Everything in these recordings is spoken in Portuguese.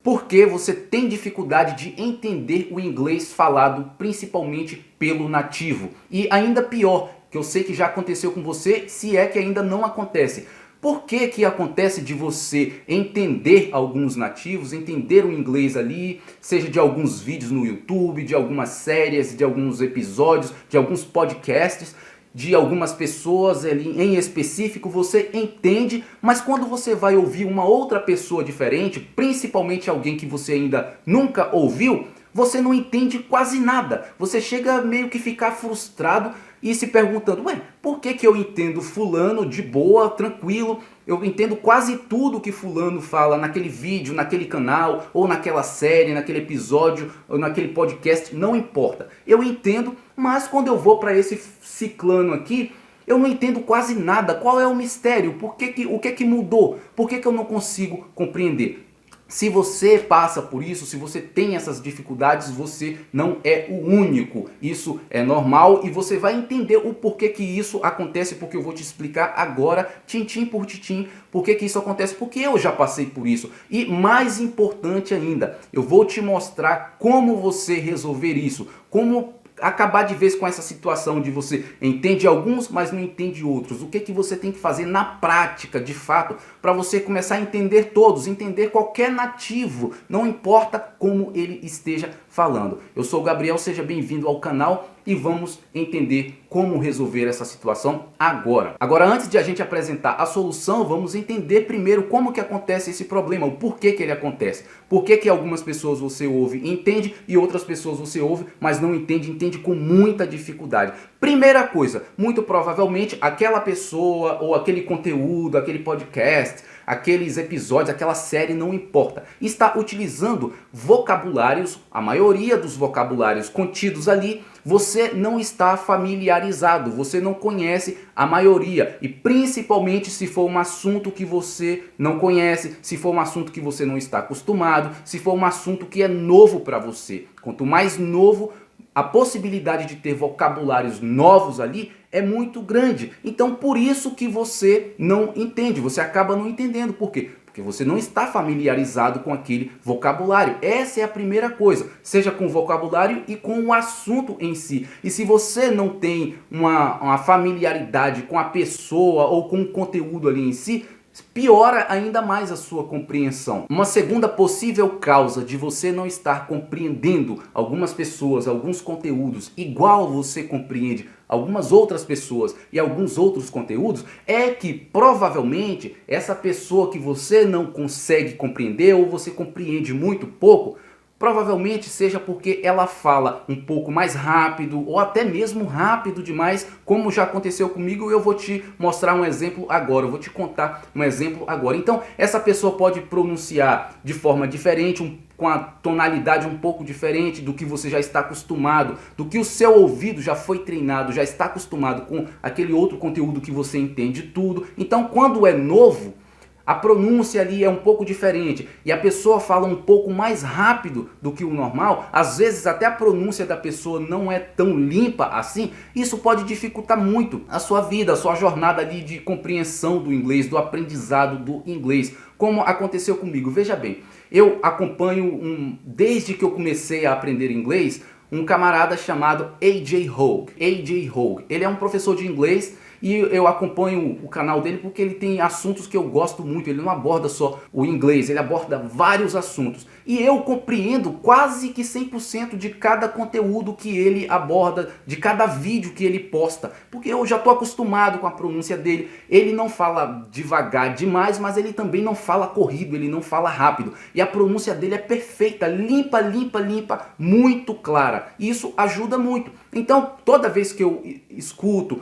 Por que você tem dificuldade de entender o inglês falado principalmente pelo nativo? E ainda pior, que eu sei que já aconteceu com você, se é que ainda não acontece. Por que que acontece de você entender alguns nativos, entender o inglês ali, seja de alguns vídeos no YouTube, de algumas séries, de alguns episódios, de alguns podcasts, de algumas pessoas ali em específico, você entende, mas quando você vai ouvir uma outra pessoa diferente, principalmente alguém que você ainda nunca ouviu, você não entende quase nada. Você chega meio que ficar frustrado e se perguntando, ué, por que que eu entendo fulano de boa, tranquilo, eu entendo quase tudo que fulano fala naquele vídeo, naquele canal, ou naquela série, naquele episódio, ou naquele podcast, não importa. Eu entendo, mas quando eu vou para esse ciclano aqui, eu não entendo quase nada. Qual é o mistério? O que que mudou? Por que que eu não consigo compreender? Se você passa por isso, se você tem essas dificuldades, você não é o único. Isso é normal e você vai entender o porquê que isso acontece, porque eu vou te explicar agora, tintim por tintim, por que que isso acontece, porque eu já passei por isso. E mais importante ainda, eu vou te mostrar como você resolver isso, como acabar de vez com essa situação de você entende alguns, mas não entende outros. O que que você tem que fazer na prática, de fato, para você começar a entender todos, entender qualquer nativo, não importa como ele esteja falando. Eu sou o Gabriel, seja bem-vindo ao canal e vamos entender como resolver essa situação agora. Agora, antes de a gente apresentar a solução, vamos entender primeiro como que acontece esse problema, o porquê que ele acontece. Por que que algumas pessoas você ouve e entende e outras pessoas você ouve, mas não entende, entende com muita dificuldade. Primeira coisa, muito provavelmente aquela pessoa ou aquele conteúdo, aquele podcast, aqueles episódios, aquela série, não importa, está utilizando vocabulários, a maioria dos vocabulários contidos ali, você não está familiarizado, você não conhece a maioria, e principalmente se for um assunto que você não conhece, se for um assunto que você não está acostumado, se for um assunto que é novo para você. Quanto mais novo, a possibilidade de ter vocabulários novos ali é muito grande. Então por isso que você não entende, você acaba não entendendo. Por quê? Porque você não está familiarizado com aquele vocabulário. Essa é a primeira coisa, seja com o vocabulário e com o assunto em si. E se você não tem uma familiaridade com a pessoa ou com o conteúdo ali em si, piora ainda mais a sua compreensão. Uma segunda possível causa de você não estar compreendendo algumas pessoas, alguns conteúdos, igual você compreende algumas outras pessoas e alguns outros conteúdos, é que provavelmente essa pessoa que você não consegue compreender ou você compreende muito pouco, provavelmente seja porque ela fala um pouco mais rápido ou até mesmo rápido demais, como já aconteceu comigo, e eu vou te mostrar um exemplo agora, eu vou te contar um exemplo agora. Então, essa pessoa pode pronunciar de forma diferente, com a tonalidade um pouco diferente do que você já está acostumado, do que o seu ouvido já foi treinado, já está acostumado com aquele outro conteúdo que você entende tudo. Então, quando é novo, a pronúncia ali é um pouco diferente e a pessoa fala um pouco mais rápido do que o normal, às vezes até a pronúncia da pessoa não é tão limpa assim, isso pode dificultar muito a sua vida, a sua jornada ali de compreensão do inglês, do aprendizado do inglês, como aconteceu comigo. Veja bem, eu acompanho desde que eu comecei a aprender inglês, um camarada chamado AJ Hogue. AJ Hogue, ele é um professor de inglês e eu acompanho o canal dele porque ele tem assuntos que eu gosto muito. Ele não aborda só o inglês, ele aborda vários assuntos. E eu compreendo quase que 100% de cada conteúdo que ele aborda, de cada vídeo que ele posta. Porque eu já estou acostumado com a pronúncia dele. Ele não fala devagar demais, mas ele também não fala corrido, ele não fala rápido. E a pronúncia dele é perfeita, limpa, limpa, limpa, muito clara. E isso ajuda muito. Então, toda vez que eu escuto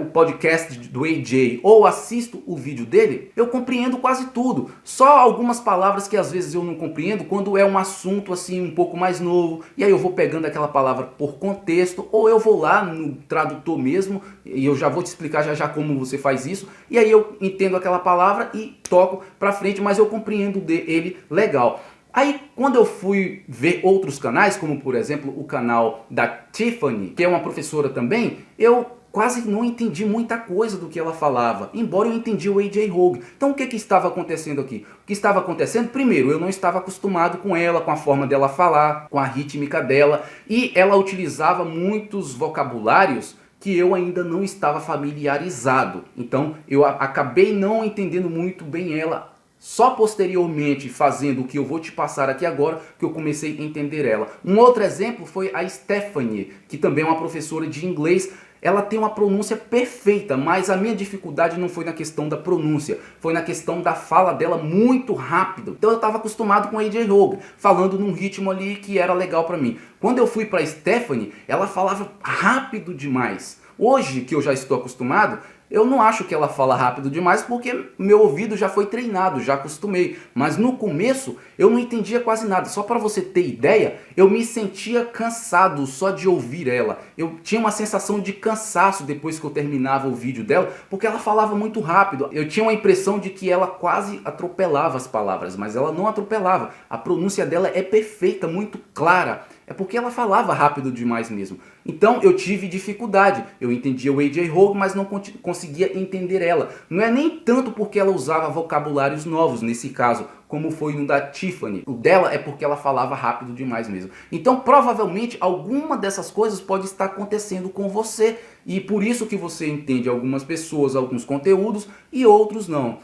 o podcast do AJ ou assisto o vídeo dele, eu compreendo quase tudo. Só algumas palavras que às vezes eu não compreendo quando é um assunto assim um pouco mais novo, e aí eu vou pegando aquela palavra por contexto, ou eu vou lá no tradutor mesmo, e eu já vou te explicar já já como você faz isso, e aí eu entendo aquela palavra e toco pra frente, mas eu compreendo ele legal. Aí, quando eu fui ver outros canais, como por exemplo o canal da Tiffany, que é uma professora também, eu quase não entendi muita coisa do que ela falava, embora eu entendi o AJ Hogue. Então o que estava acontecendo aqui? O que estava acontecendo? Primeiro, eu não estava acostumado com ela, com a forma dela falar, com a rítmica dela, e ela utilizava muitos vocabulários que eu ainda não estava familiarizado. Então eu acabei não entendendo muito bem ela. Só posteriormente, fazendo o que eu vou te passar aqui agora, que eu comecei a entender ela. Um outro exemplo foi a Stephanie, que também é uma professora de inglês. Ela tem uma pronúncia perfeita, mas a minha dificuldade não foi na questão da pronúncia, foi na questão da fala dela muito rápido. Então eu estava acostumado com a AJ Hogue, falando num ritmo ali que era legal para mim. Quando eu fui para a Stephanie, ela falava rápido demais. Hoje, que eu já estou acostumado, eu não acho que ela fala rápido demais porque meu ouvido já foi treinado, já acostumei. Mas no começo eu não entendia quase nada. Só para você ter ideia, eu me sentia cansado só de ouvir ela. Eu tinha uma sensação de cansaço depois que eu terminava o vídeo dela, porque ela falava muito rápido. Eu tinha uma impressão de que ela quase atropelava as palavras, mas ela não atropelava. A pronúncia dela é perfeita, muito clara. É porque ela falava rápido demais mesmo. Então eu tive dificuldade. Eu entendia o AJ Hogue, mas não conseguia entender ela. Não é nem tanto porque ela usava vocabulários novos, nesse caso, como foi no da Tiffany. O dela é porque ela falava rápido demais mesmo. Então provavelmente alguma dessas coisas pode estar acontecendo com você. E por isso que você entende algumas pessoas, alguns conteúdos e outros não.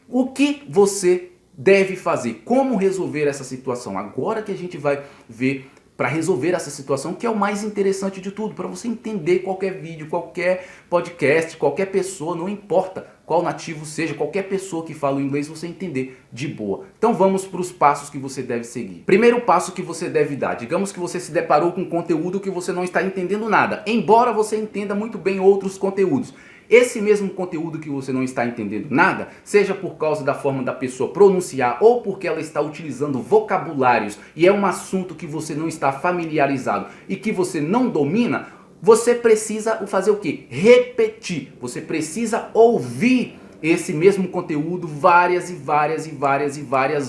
O que você deve fazer? Como resolver essa situação? Agora que a gente vai ver para resolver essa situação, que é o mais interessante de tudo, para você entender qualquer vídeo, qualquer podcast, qualquer pessoa, não importa qual nativo seja, qualquer pessoa que fala o inglês, você entender de boa. Então vamos para os passos que você deve seguir. Primeiro passo que você deve dar, digamos que você se deparou com conteúdo que você não está entendendo nada, embora você entenda muito bem outros conteúdos. Esse mesmo conteúdo que você não está entendendo nada, seja por causa da forma da pessoa pronunciar ou porque ela está utilizando vocabulários e é um assunto que você não está familiarizado e que você não domina, você precisa fazer o quê? Repetir. Você precisa ouvir esse mesmo conteúdo várias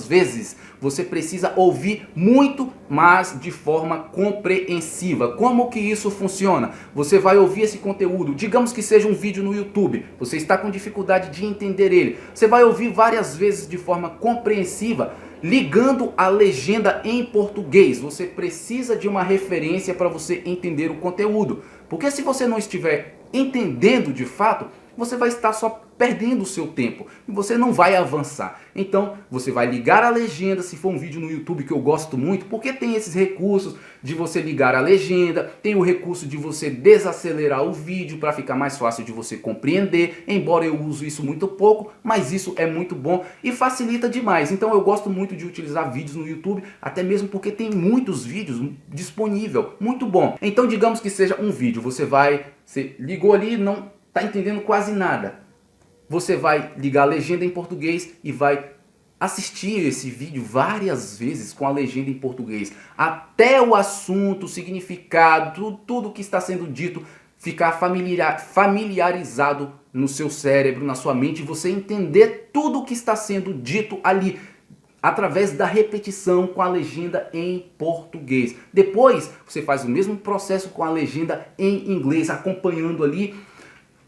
vezes. Você precisa ouvir muito, mas de forma compreensiva. Como que isso funciona? Você vai ouvir esse conteúdo, digamos que seja um vídeo no YouTube, você está com dificuldade de entender ele. Você vai ouvir várias vezes de forma compreensiva, ligando a legenda em português. Você precisa de uma referência para você entender o conteúdo. Porque se você não estiver entendendo de fato, você vai estar só perdendo o seu tempo e você não vai avançar. Então você vai ligar a legenda, se for um vídeo no YouTube que eu gosto muito, porque tem esses recursos de você ligar a legenda, tem o recurso de você desacelerar o vídeo para ficar mais fácil de você compreender, embora eu use isso muito pouco, mas isso é muito bom e facilita demais. Então eu gosto muito de utilizar vídeos no YouTube, até mesmo porque tem muitos vídeos disponíveis, muito bom. Então digamos que seja um vídeo, você ligou ali, não está entendendo quase nada. Você vai ligar a legenda em português e vai assistir esse vídeo várias vezes com a legenda em português, até o assunto, o significado, tudo que está sendo dito ficar familiarizado no seu cérebro, na sua mente, você entender tudo o que está sendo dito ali, através da repetição com a legenda em português. Depois você faz o mesmo processo com a legenda em inglês, acompanhando ali.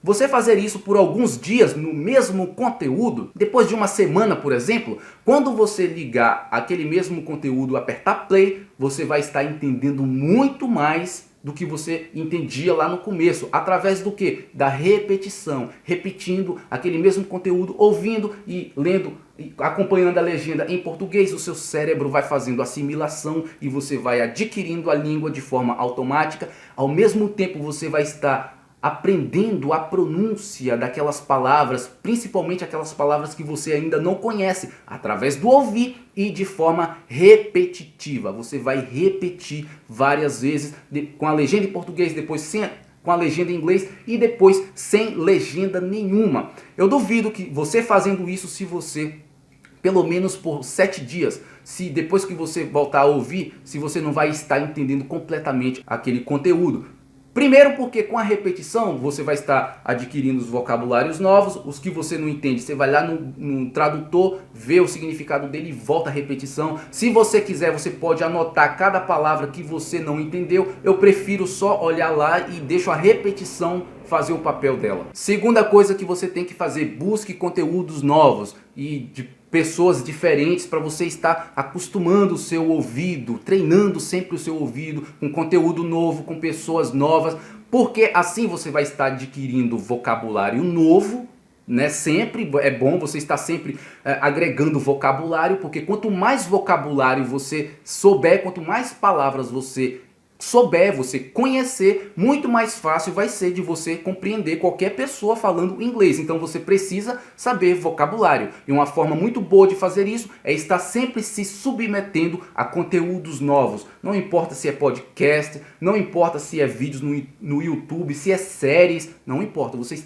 Você fazer isso por alguns dias no mesmo conteúdo, depois de uma semana, por exemplo, quando você ligar aquele mesmo conteúdo, apertar play, você vai estar entendendo muito mais do que você entendia lá no começo. Através do quê? Da repetição. Repetindo aquele mesmo conteúdo, ouvindo e lendo, acompanhando a legenda em português, o seu cérebro vai fazendo assimilação e você vai adquirindo a língua de forma automática. Ao mesmo tempo você vai estar aprendendo a pronúncia daquelas palavras, principalmente aquelas palavras que você ainda não conhece, através do ouvir e de forma repetitiva. Você vai repetir várias vezes com a legenda em português, depois com a legenda em inglês e depois sem legenda nenhuma. Eu duvido que você fazendo isso, se você, pelo menos por 7 dias, se depois que você voltar a ouvir, se você não vai estar entendendo completamente aquele conteúdo. Primeiro porque com a repetição você vai estar adquirindo os vocabulários novos, os que você não entende, você vai lá no tradutor, vê o significado dele e volta a repetição. Se você quiser, você pode anotar cada palavra que você não entendeu. Eu prefiro só olhar lá e deixo a repetição fazer o papel dela. Segunda coisa que você tem que fazer, busque conteúdos novos e de pessoas diferentes para você estar acostumando o seu ouvido, treinando sempre o seu ouvido com conteúdo novo, com pessoas novas, porque assim você vai estar adquirindo vocabulário novo, né? Sempre é bom você estar sempre agregando vocabulário, porque quanto mais vocabulário você souber, quanto mais palavras você souber, você conhecer, muito mais fácil vai ser de você compreender qualquer pessoa falando inglês. Então você precisa saber vocabulário. E uma forma muito boa de fazer isso é estar sempre se submetendo a conteúdos novos. Não importa se é podcast, não importa se é vídeos no YouTube, se é séries, não importa. Você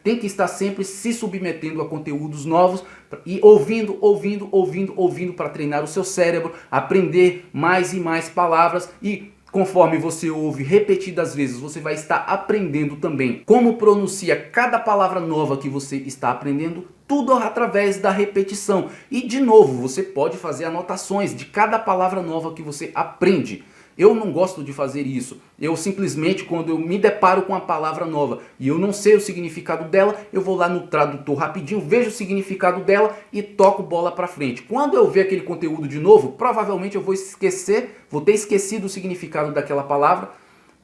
tem que estar sempre se submetendo a conteúdos novos e ouvindo para treinar o seu cérebro, aprender mais e mais palavras e conforme você ouve repetidas vezes, você vai estar aprendendo também como pronuncia cada palavra nova que você está aprendendo, tudo através da repetição. E de novo, você pode fazer anotações de cada palavra nova que você aprende. Eu não gosto de fazer isso. Eu simplesmente, quando eu me deparo com uma palavra nova e eu não sei o significado dela, eu vou lá no tradutor rapidinho, vejo o significado dela e toco bola pra frente. Quando eu ver aquele conteúdo de novo, provavelmente eu vou ter esquecido o significado daquela palavra.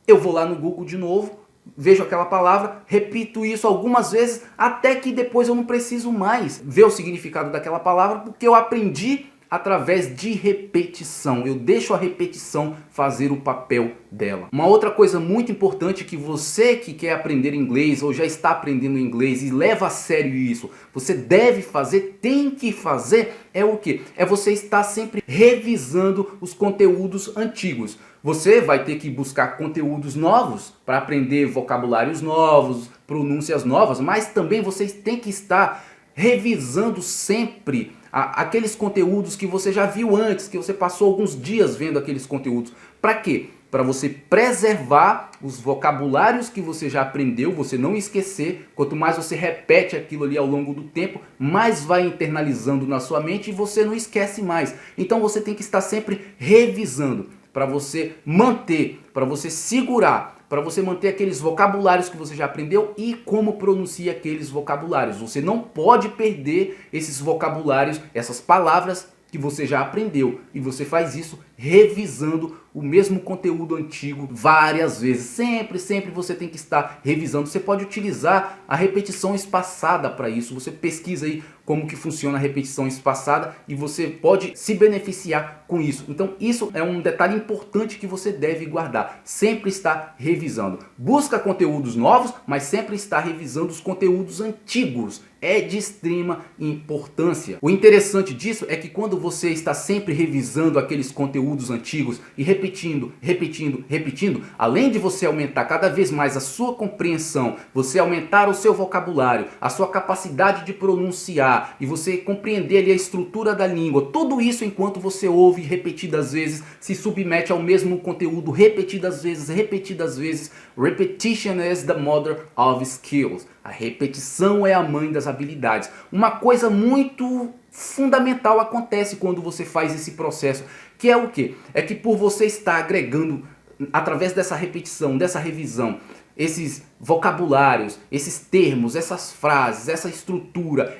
Eu vou lá no Google de novo, vejo aquela palavra, repito isso algumas vezes, até que depois eu não preciso mais ver o significado daquela palavra, porque eu aprendi através de repetição. Eu deixo a repetição fazer o papel dela. Uma outra coisa muito importante que você que quer aprender inglês ou já está aprendendo inglês e leva a sério isso, você deve fazer, tem que fazer, é o quê? É você estar sempre revisando os conteúdos antigos. Você vai ter que buscar conteúdos novos para aprender vocabulários novos, pronúncias novas, mas também você tem que estar revisando sempre aqueles conteúdos que você já viu antes, que você passou alguns dias vendo aqueles conteúdos. Para quê? Para você preservar os vocabulários que você já aprendeu, você não esquecer. Quanto mais você repete aquilo ali ao longo do tempo, mais vai internalizando na sua mente e você não esquece mais. Então você tem que estar sempre revisando para você manter, para você segurar, para você manter aqueles vocabulários que você já aprendeu e como pronuncia aqueles vocabulários. Você não pode perder esses vocabulários, essas palavras que você já aprendeu. E você faz isso revisando o mesmo conteúdo antigo várias vezes. Sempre você tem que estar revisando. Você pode utilizar a repetição espaçada para isso. Você pesquisa aí como que funciona a repetição espaçada e você pode se beneficiar com isso. Então isso é um detalhe importante que você deve guardar. Sempre estar revisando. Busca conteúdos novos, mas sempre estar revisando os conteúdos antigos. É de extrema importância. O interessante disso é que quando você está sempre revisando aqueles conteúdos antigos e repetindo, além de você aumentar cada vez mais a sua compreensão, você aumentar o seu vocabulário, a sua capacidade de pronunciar e você compreender ali a estrutura da língua, tudo isso enquanto você ouve repetidas vezes, se submete ao mesmo conteúdo repetidas vezes. Repetition is the mother of skills. A repetição é a mãe das habilidades. Uma coisa muito fundamental acontece quando você faz esse processo, que é o quê? É que por você estar agregando, através dessa repetição, dessa revisão, esses vocabulários, esses termos, essas frases, essa estrutura,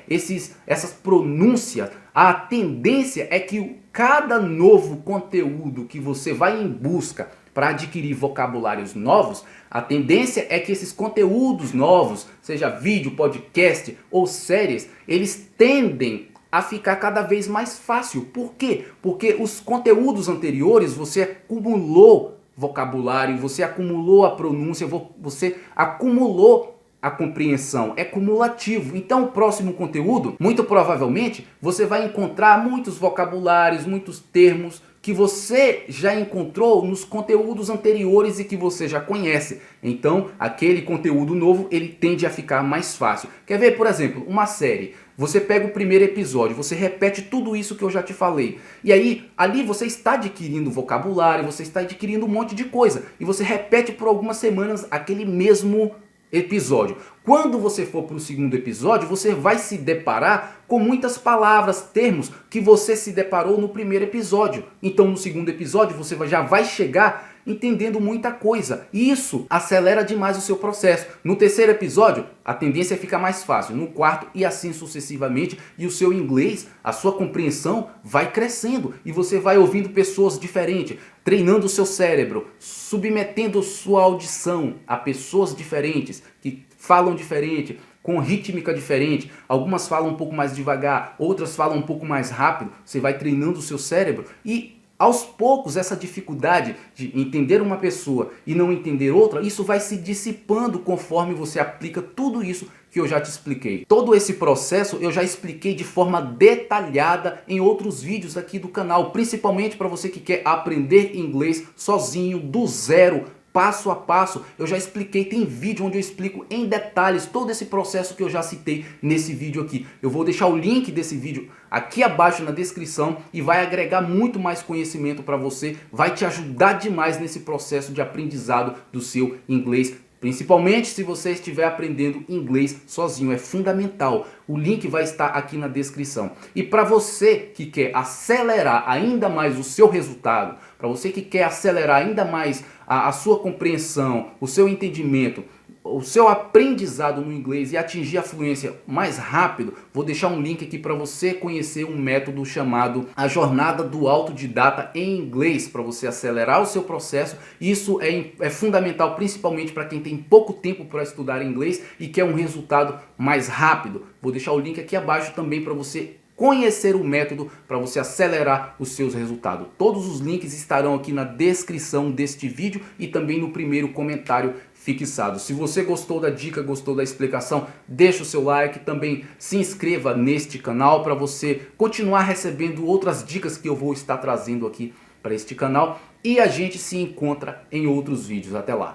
essas pronúncias, a tendência é que cada novo conteúdo que você vai em busca para adquirir vocabulários novos, a tendência é que esses conteúdos novos, seja vídeo, podcast ou séries, eles tendem a ficar cada vez mais fácil. Por quê? Porque os conteúdos anteriores você acumulou vocabulário, você acumulou a pronúncia, você acumulou a compreensão, é cumulativo. Então o próximo conteúdo, muito provavelmente, você vai encontrar muitos vocabulários, muitos termos que você já encontrou nos conteúdos anteriores e que você já conhece. Então aquele conteúdo novo, ele tende a ficar mais fácil. Quer ver, por exemplo, uma série. Você pega o primeiro episódio, você repete tudo isso que eu já te falei. E aí, ali você está adquirindo vocabulário, você está adquirindo um monte de coisa. E você repete por algumas semanas aquele mesmo episódio. Quando você for para o segundo episódio, você vai se deparar com muitas palavras, termos que você se deparou no primeiro episódio. Então no segundo episódio você já vai chegar entendendo muita coisa. E isso acelera demais o seu processo. No terceiro episódio, a tendência é ficar mais fácil. No quarto e assim sucessivamente. E o seu inglês, a sua compreensão vai crescendo. E você vai ouvindo pessoas diferentes, treinando o seu cérebro, submetendo sua audição a pessoas diferentes, que falam diferente, com rítmica diferente. Algumas falam um pouco mais devagar, outras falam um pouco mais rápido. Você vai treinando o seu cérebro e aos poucos essa dificuldade de entender uma pessoa e não entender outra, isso vai se dissipando conforme você aplica tudo isso que eu já te expliquei. Todo esse processo eu já expliquei de forma detalhada em outros vídeos aqui do canal, principalmente para você que quer aprender inglês sozinho, do zero, passo a passo. Eu já expliquei, tem vídeo onde eu explico em detalhes todo esse processo que eu já citei nesse vídeo aqui. Eu vou deixar o link desse vídeo aqui abaixo na descrição e vai agregar muito mais conhecimento para você, vai te ajudar demais nesse processo de aprendizado do seu inglês. Principalmente se você estiver aprendendo inglês sozinho, é fundamental. O link vai estar aqui na descrição. E para você que quer acelerar ainda mais o seu resultado, para você que quer acelerar ainda mais a sua compreensão, o seu entendimento, o seu aprendizado no inglês e atingir a fluência mais rápido, vou deixar um link aqui para você conhecer um método chamado a Jornada do Autodidata em Inglês, para você acelerar o seu processo. Isso é fundamental principalmente para quem tem pouco tempo para estudar inglês e quer um resultado mais rápido. Vou deixar o link aqui abaixo também para você conhecer o método para você acelerar os seus resultados. Todos os links estarão aqui na descrição deste vídeo e também no primeiro comentário fixado. Se você gostou da dica, gostou da explicação, deixa o seu like, também se inscreva neste canal para você continuar recebendo outras dicas que eu vou estar trazendo aqui para este canal e a gente se encontra em outros vídeos. Até lá!